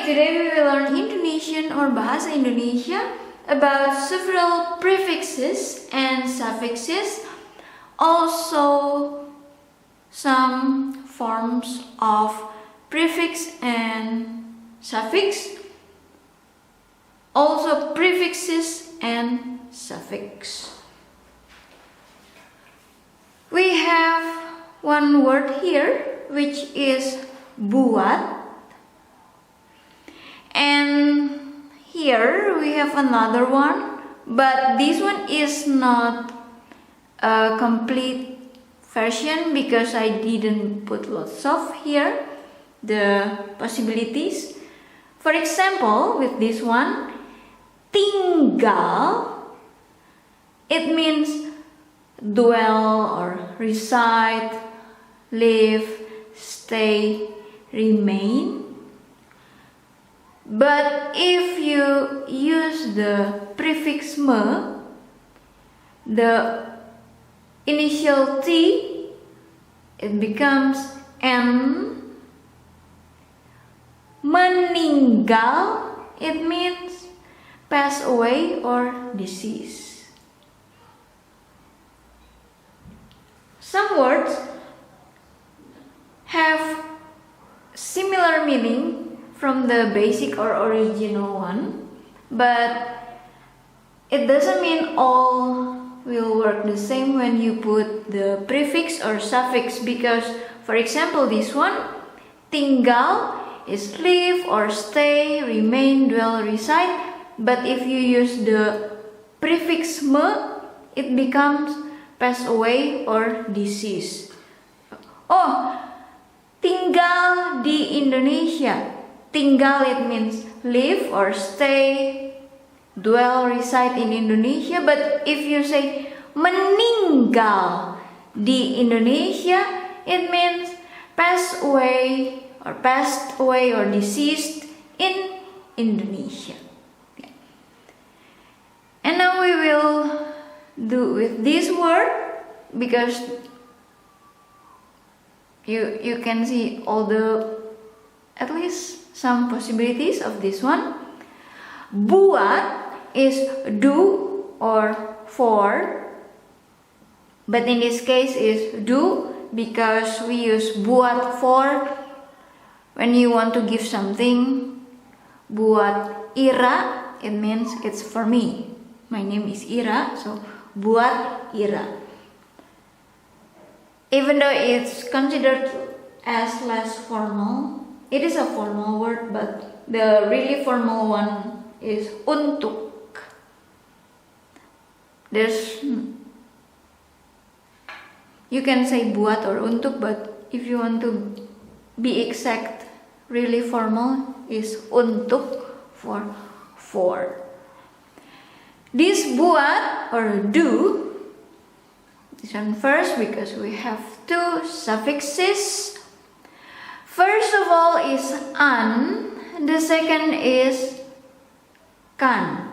Hi, today we will learn Indonesian or Bahasa Indonesia about several prefixes and suffixes, also some forms of prefix and suffix, also prefixes and suffix. We have one word here which is buat. And here we have another one, but this one is not a complete version because I didn't put lots of here the possibilities. For example, with this one, tinggal, it means dwell or reside, live, stay, remain. But if you use the prefix me, the initial T, it becomes N. Meninggal, it means pass away or decease. Some words have similar meaning from the basic or original one, but it doesn't mean all will work the same when you put the prefix or suffix, because for example this one, tinggal, is live or stay, remain, dwell, reside, but if you use the prefix me, it becomes pass away or decease. Oh, tinggal di Indonesia. Tinggal, it means live or stay, dwell, reside in Indonesia. But if you say meninggal di Indonesia, it means pass away or passed away or deceased in Indonesia. Okay. And now we will do with this word, because you can see all the, at least some possibilities of this one. Buat is do or for, but in this case is do, because we use buat for when you want to give something. Buat Ira, it means it's for me. My name is Ira, so buat Ira. Even though it's considered as less formal, it is a formal word, but the really formal one is untuk. You can say buat or untuk, but if you want to be exact, really formal is untuk, for. This buat or do, this one first because we have two suffixes. First of all is an, the second is kan.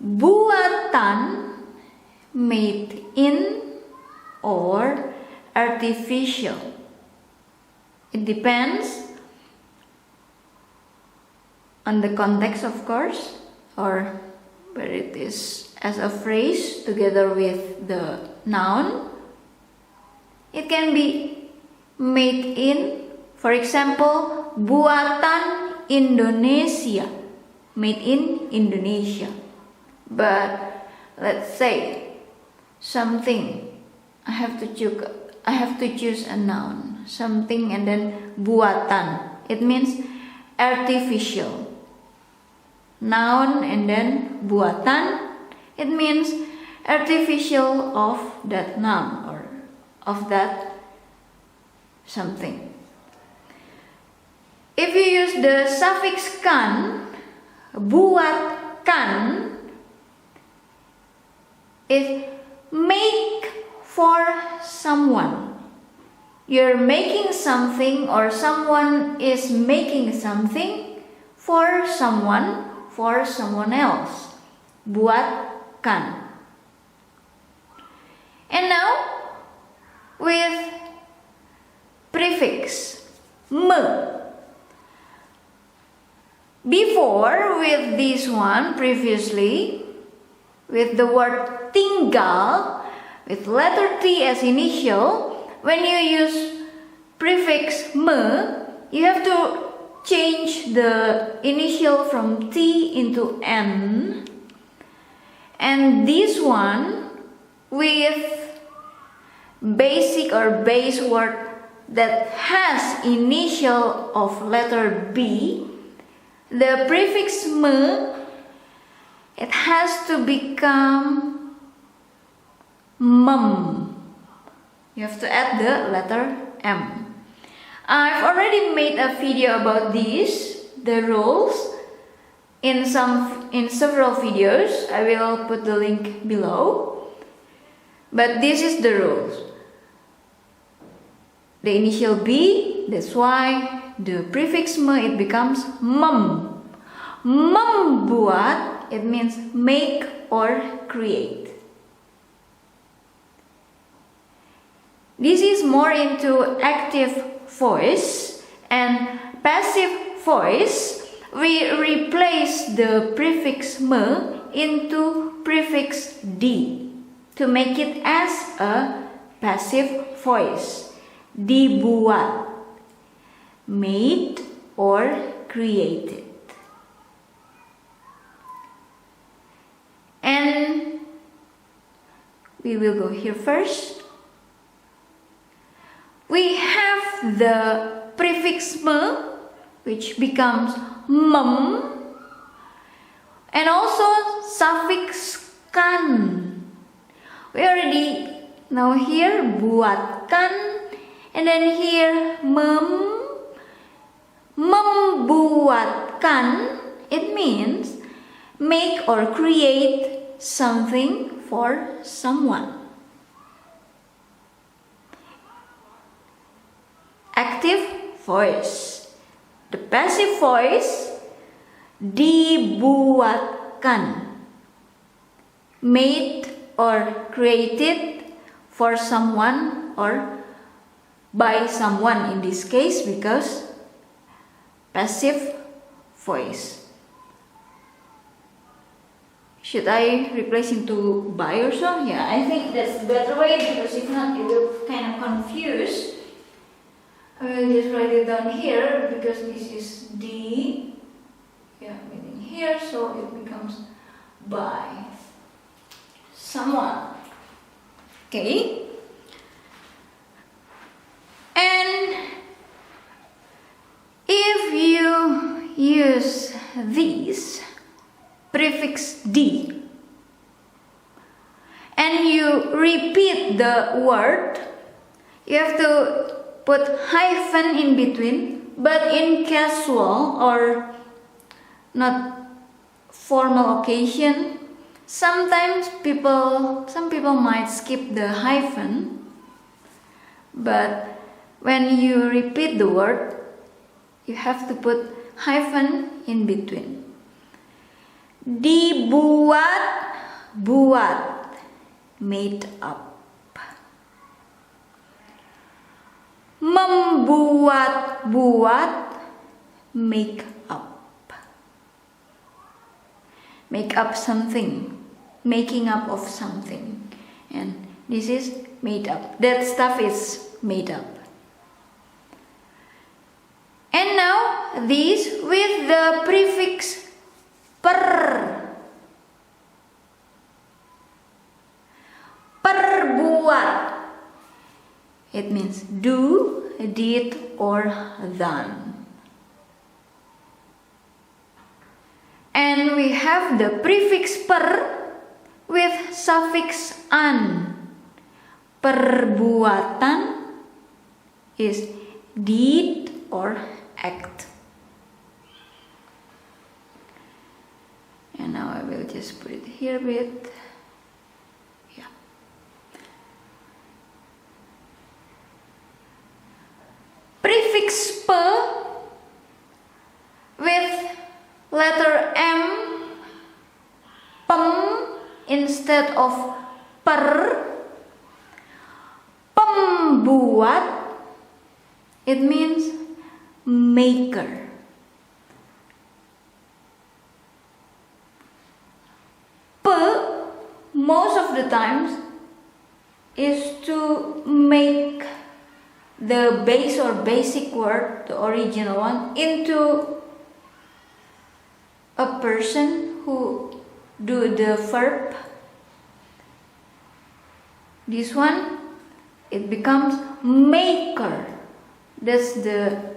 Buatan, made in or artificial. It depends on the context, of course, or where it is as a phrase together with the noun. It can be made in, for example, buatan Indonesia, made in Indonesia. But let's say something, I have to choose a noun, something, and then buatan, it means artificial. Noun and then buatan, it means artificial of that noun or of that something. If you use the suffix kan, buatkan, it make for someone. You're making something, or someone is making something for someone else. Buatkan. And now with prefix me. Before, with this one, previously, with the word tinggal, with letter T as initial, when you use prefix me, you have to change the initial from T into N. And this one, with basic or base word that has initial of letter B, the prefix me, it has to become mum. You have to add the letter M. I've already made a video about this, the rules, in several videos. I will put the link below. But this is the rules. The initial B, that's why the prefix me, it becomes mum. Membuat, it means make or create. This is more into active voice, and passive voice, we replace the prefix me into prefix D to make it as a passive voice. Dibuat, made or created. And we will go here first. We have the prefix me, which becomes mum, and also suffix kan. We already know here buatkan, and then here membuatkan, it means make or create something for someone. Active voice. The passive voice, dibuatkan, made or created for someone or by someone in this case, because passive voice. Should I replace into by or so? Yeah, I think that's the better way, because if not it will kind of confuse. I will just write it down here because this is D, yeah, meaning here, so it becomes by someone. Okay. And if you use this prefix D and you repeat the word, you have to put hyphen in between, but in casual or not formal occasion, sometimes some people might skip the hyphen, but when you repeat the word, you have to put hyphen in between. Dibuat, buat, made up. Membuat-buat, make up. Make up something, making up of something. And this is made up. That stuff is made up. And now this with the prefix per. Perbuat. It means do, did, or done. And we have the prefix per with suffix an. Perbuatan is deed or act. And now I will just put it here with, yeah. Prefix pe with letter M, pem instead of per. Pembuat, it means maker. the times is to make the base or basic word, the original one, into a person who do the verb. This one, it becomes maker. That's the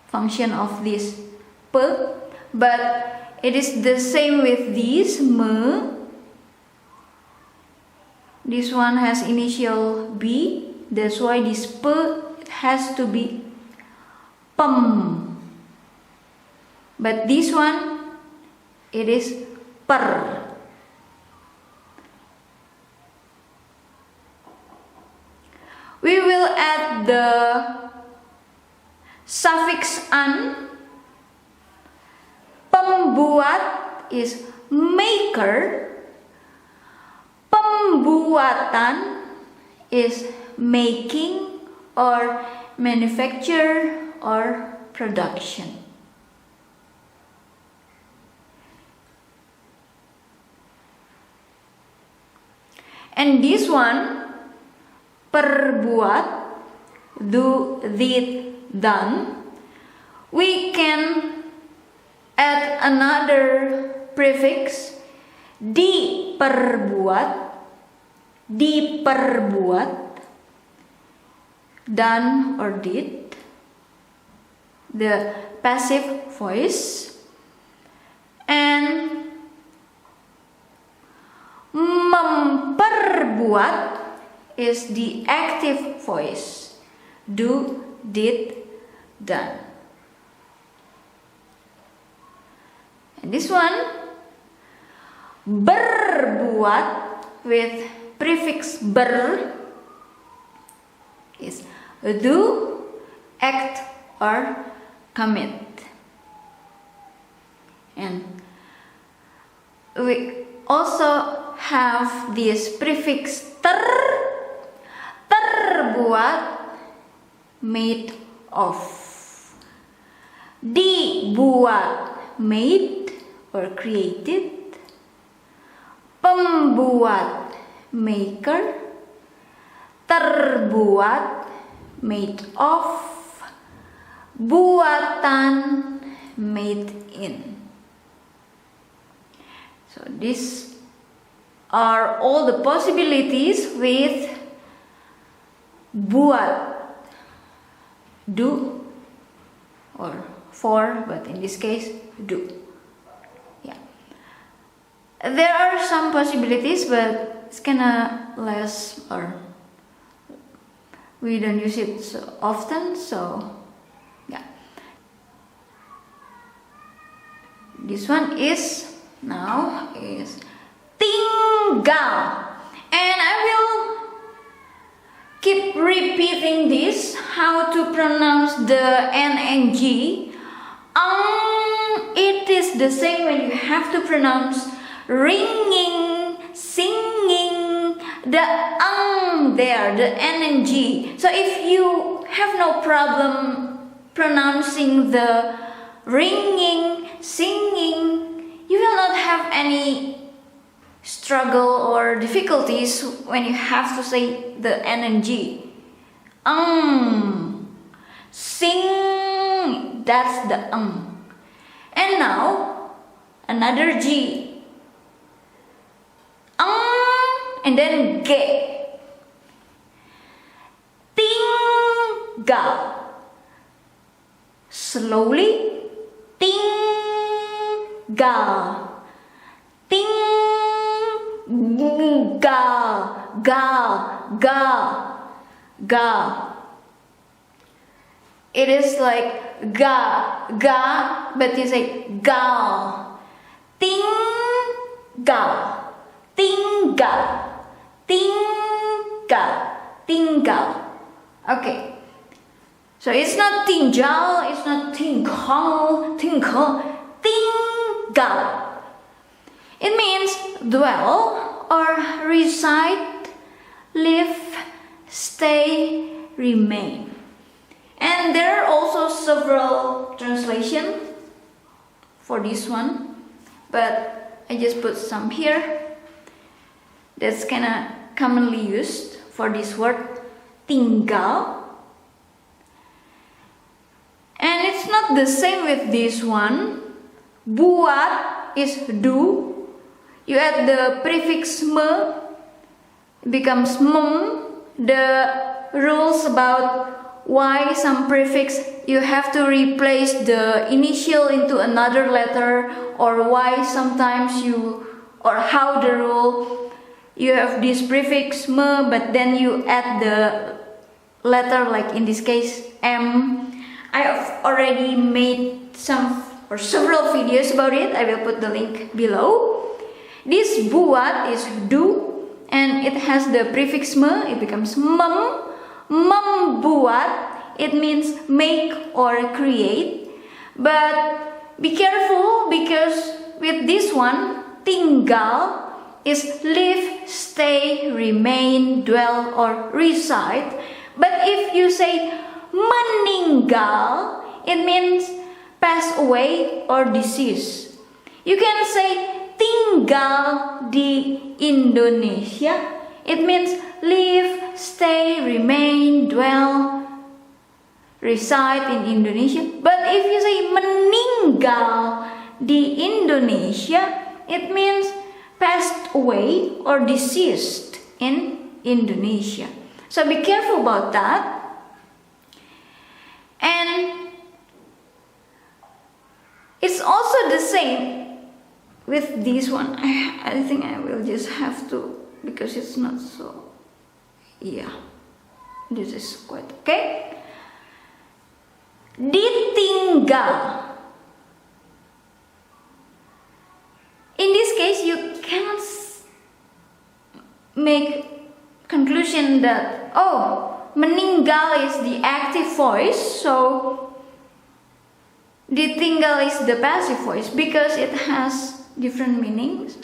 function of this p, but it is the same with this me. This one has initial B, that's why this p it has to be pem. But this one, it is per. We will add the suffix an. Pembuat is maker. Pembuatan is making or manufacture or production. And this one, perbuat, do, did, done, we can add another prefix, diperbuat, done or did, the passive voice, and memperbuat is the active voice, do, did, done. And this one, berbuat with prefix ber is do, act, or commit. And we also have this prefix terbuat, made of, dibuat, made or created, pembuat, maker, terbuat, made of, buatan, made in. So these are all the possibilities with buat, do or for, but in this case do. Yeah, there are some possibilities, but it's kinda less, or we don't use it so often, so yeah. This one is now is tinggal, and I will keep repeating this, how to pronounce the N and G. It is the same when you have to pronounce ringing, singing, the there, the N and G. So if you have no problem pronouncing the ringing, singing, you will not have any struggle or difficulties when you have to say the N and G. Sing, that's the And now another G. And then G. Tinggal. Slowly. Tinggal. Ga. It is like ga, but you say gal. Tinggal. Okay. So it's not tinggal, it's not tinggal. Tinggal. It means dwell or reside, live, stay, remain. And there are also several translations for this one, but I just put some here. that's kind of commonly used for this word tinggal. And it's not the same with this one. Buat is do. You add the prefix me, it becomes mem. The rules about why some prefix you have to replace the initial into another letter, or why sometimes or how the rule you have this prefix me but then you add the letter, like in this case M. I have already made some or several videos about it. I will put the link below. This buat is do, and it has the prefix me, it becomes mem. Membuat, it means make or create. But be careful, because with this one, tinggal is live, stay, remain, dwell, or reside. But if you say meninggal, it means pass away or decease. You can say tinggal di Indonesia. It means live, stay, remain, dwell, reside in Indonesia. But if you say meninggal di Indonesia, it means passed away or deceased in Indonesia. So be careful about that. And it's also the same with this one. I think I will just have to, because it's not so, yeah, this is quite okay. Ditinggal. In this case, you cannot make conclusion that, oh, meninggal is the active voice, so ditinggal is the passive voice, because it has different meanings.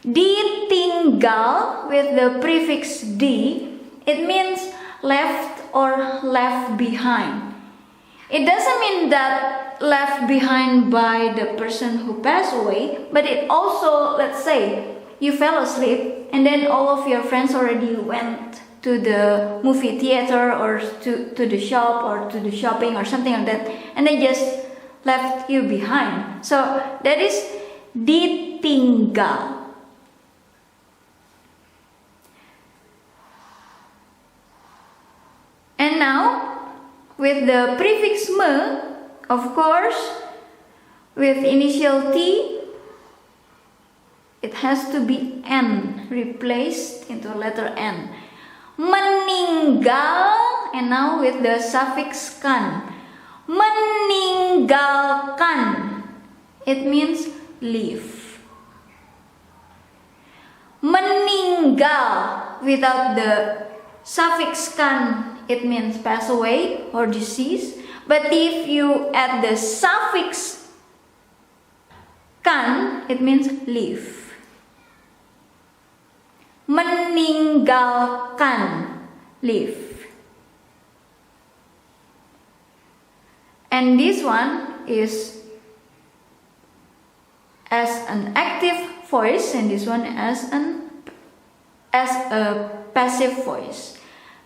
Ditinggal with the prefix di, it means left or left behind. It doesn't mean that left behind by the person who passed away, but it also, let's say, you fell asleep and then all of your friends already went to the movie theater or to the shop or to the shopping or something like that, and they just left you behind. So that is ditinggal. And now, with the prefix me, of course, with initial T, it has to be N, replaced into letter N. Meninggal, and now with the suffix kan. Meninggalkan, it means leave. Meninggal without the suffix kan, it means pass away or decease. But if you add the suffix kan, it means leave. Meninggalkan, leave. And this one is as an active voice, and this one as a passive voice.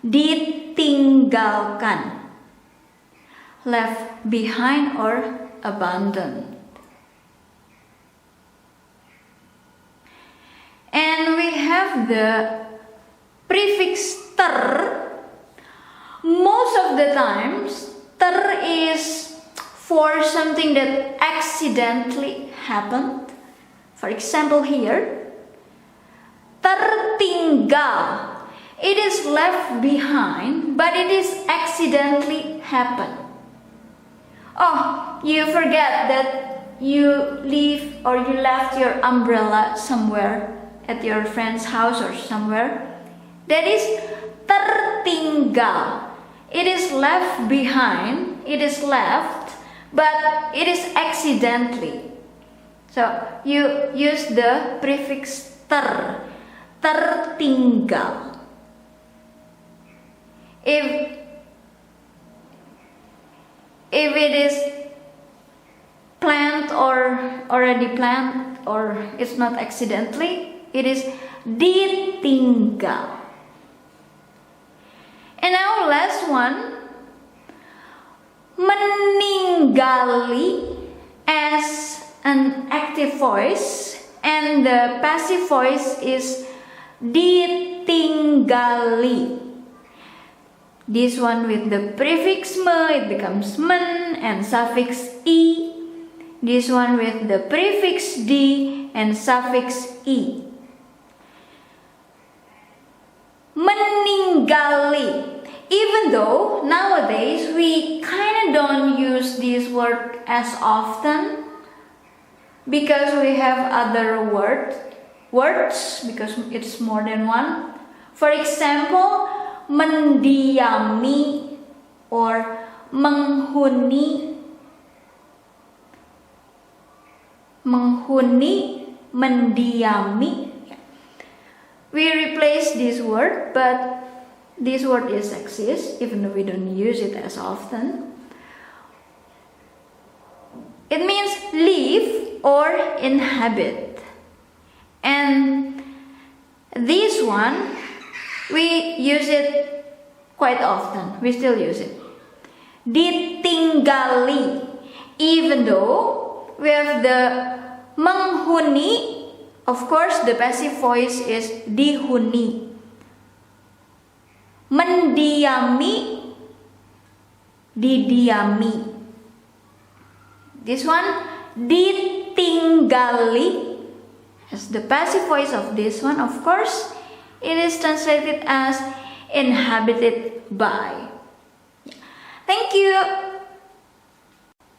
Ditinggalkan, left behind or abandoned. And we have the prefix ter. Most of the times, ter is for something that accidentally happened. For example, here, tertinggal. It is left behind, but it is accidentally happened. Oh, you forget that you leave or you left your umbrella somewhere at your friend's house or somewhere. That is tertinggal. It is left behind, it is left, but it is accidentally. So you use the prefix ter, tertinggal. If it is planned or already planned, or it's not accidentally, it is ditinggal. And now last one, meninggali as an active voice, and the passive voice is ditinggali. This one with the prefix me, it becomes men and suffix i. This one with the prefix di and suffix i. Meninggali. Even though nowadays we kind of don't use this word as often because we have other words because it's more than one. For example, mendiami or menghuni, mendiami. We replace this word, but this word is exist even though we don't use it as often. It means live or inhabit. And this one, we use it quite often. We still use it. Ditinggali. Even though we have the menghuni, of course the passive voice is dihuni. Mendiami, didiami. This one, ditinggali, as the passive voice of this one, of course, it is translated as inhabited by. Thank you.